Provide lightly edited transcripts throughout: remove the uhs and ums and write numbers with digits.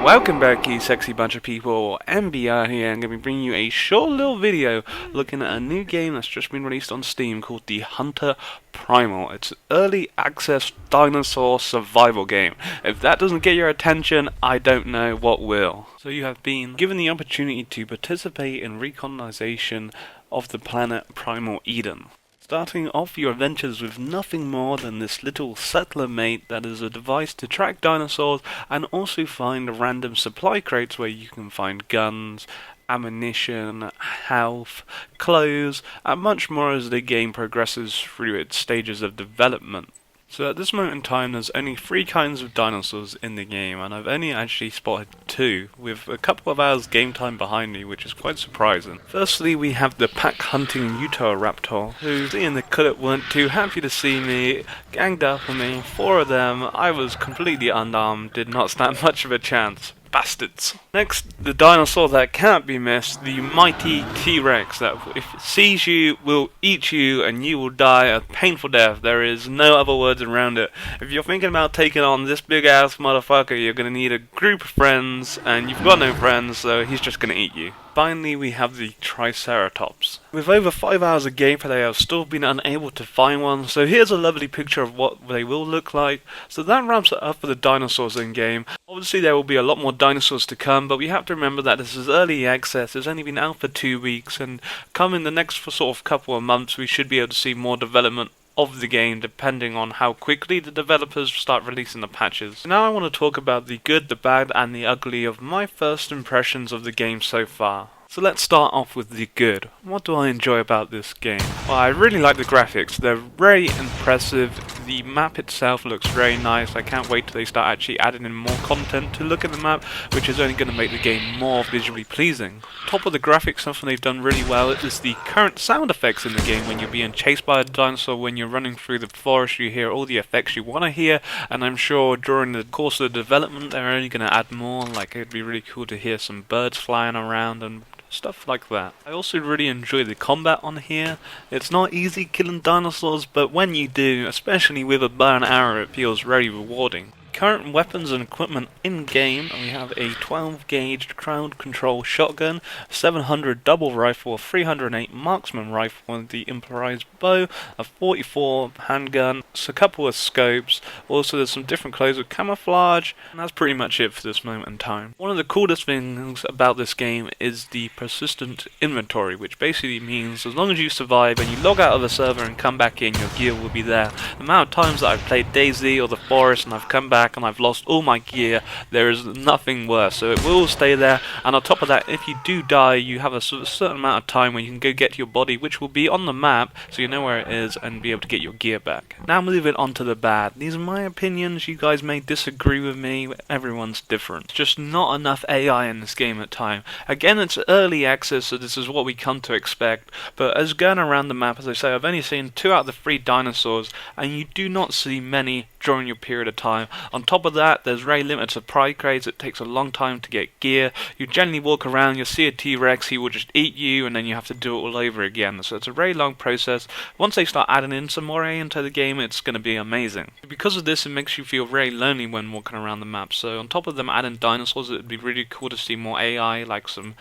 Welcome back, you sexy bunch of people. MBR here. I'm going to be bringing you a short little video looking at a new game that's just been released on Steam called theHunter Primal. It's an early access dinosaur survival game. If that doesn't get your attention, I don't know what will. So you have been given the opportunity to participate in recolonization of the planet Primal Eden. Starting off your adventures with nothing more than this little settler mate that is a device to track dinosaurs and also find random supply crates where you can find guns, ammunition, health, clothes, and much more as the game progresses through its stages of development. So at this moment in time there's only 3 kinds of dinosaurs in the game, and I've only actually spotted 2, with a couple of hours game time behind me, which is quite surprising. Firstly, we have the pack hunting Utahraptor, who seeing the Kullet weren't too happy to see me, ganged up on me. 4 of them, I was completely unarmed, did not stand much of a chance. Bastards. Next, the dinosaur that can't be missed, the mighty T-Rex that if it sees you will eat you and you will die a painful death. There is no other words around it. If you're thinking about taking on this big ass motherfucker, you're going to need a group of friends, and you've got no friends, so he's just going to eat you. Finally, we have the Triceratops. With over 5 hours of gameplay, I've still been unable to find one, so here's a lovely picture of what they will look like. So that wraps it up for the dinosaurs in game. Obviously there will be a lot more dinosaurs to come, but we have to remember that this is early access. It's only been out for 2 weeks, and come in the next sort of couple of months we should be able to see more development of the game, depending on how quickly the developers start releasing the patches. Now I want to talk about the good, the bad, and the ugly of my first impressions of the game so far. So let's start off with the good. What do I enjoy about this game? Well, I really like the graphics. They're very impressive. The map itself looks very nice. I can't wait till they start actually adding in more content to look at the map, which is only going to make the game more visually pleasing. Top of the graphics, something they've done really well is the current sound effects in the game. When you're being chased by a dinosaur, when you're running through the forest, you hear all the effects you want to hear, and I'm sure during the course of the development they're only going to add more. Like, it'd be really cool to hear some birds flying around and stuff like that. I also really enjoy the combat on here. It's not easy killing dinosaurs, but when you do, especially with a bow and arrow, it feels very rewarding. Current weapons and equipment in game, we have a 12 gauge crowd control shotgun, 700 double rifle, a 308 marksman rifle with the improvised bow, a 44 handgun, a couple of scopes. Also there's some different clothes with camouflage, and that's pretty much it for this moment in time. One of the coolest things about this game is the persistent inventory, which basically means as long as you survive and you log out of the server and come back in, your gear will be there. The amount of times that I've played DayZ or the Forest and I've come back and I've lost all my gear, there is nothing worse, so it will stay there. And on top of that, if you do die, you have a certain amount of time when you can go get to your body, which will be on the map, so you know where it is and be able to get your gear back. Now moving on to the bad. These are my opinions, you guys may disagree with me, everyone's different. Just not enough AI in this game at time. Again, it's early access, so this is what we come to expect, but as going around the map, as I say, I've only seen 2 out of the 3 dinosaurs, and you do not see many during your period of time. On top of that, there's very limited supply crates. It takes a long time to get gear. You generally walk around, you'll see a T-Rex, he will just eat you, and then you have to do it all over again. So it's a very long process. Once they start adding in some more AI into the game, it's going to be amazing. Because of this, it makes you feel very lonely when walking around the map. So on top of them adding dinosaurs, it would be really cool to see more AI, like some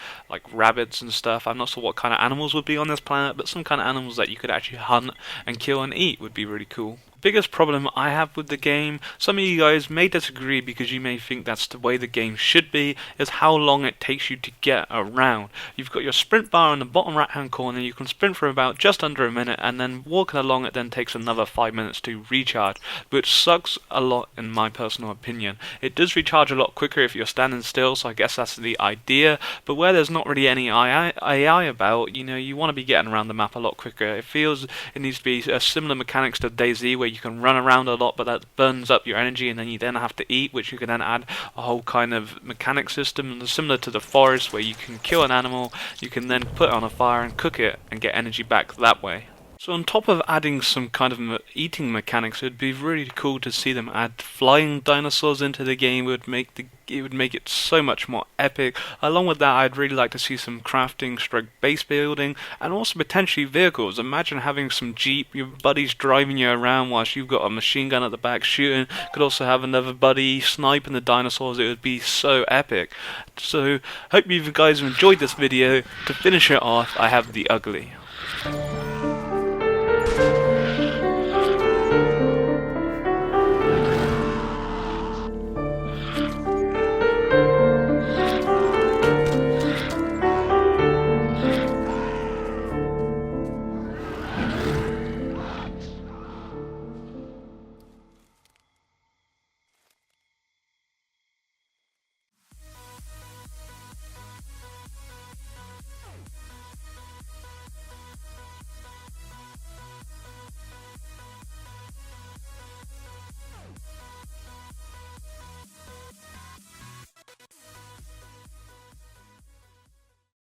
rabbits and stuff. I'm not sure what kind of animals would be on this planet, but some kind of animals that you could actually hunt and kill and eat would be really cool. Biggest problem I have with the game, some of you guys may disagree because you may think that's the way the game should be, is how long it takes you to get around. You've got your sprint bar in the bottom right hand corner, you can sprint for about just under a minute, and then walking along it then takes another 5 minutes to recharge, which sucks a lot in my personal opinion. It does recharge a lot quicker if you're standing still, so I guess that's the idea, but where there's not really any AI about, you want to be getting around the map a lot quicker. It feels it needs to be a similar mechanics to DayZ, where you can run around a lot, but that burns up your energy, and then you then have to eat, which you can then add a whole kind of mechanic system similar to the Forest, where you can kill an animal, you can then put it on a fire and cook it and get energy back that way. So on top of adding some kind of eating mechanics, it'd be really cool to see them add flying dinosaurs into the game. It would make it so much more epic. Along with that, I'd really like to see some crafting, stroke base building, and also potentially vehicles. Imagine having some Jeep, your buddies driving you around whilst you've got a machine gun at the back shooting. Could also have another buddy sniping the dinosaurs. It would be so epic. So hope you guys have enjoyed this video. To finish it off, I have the ugly.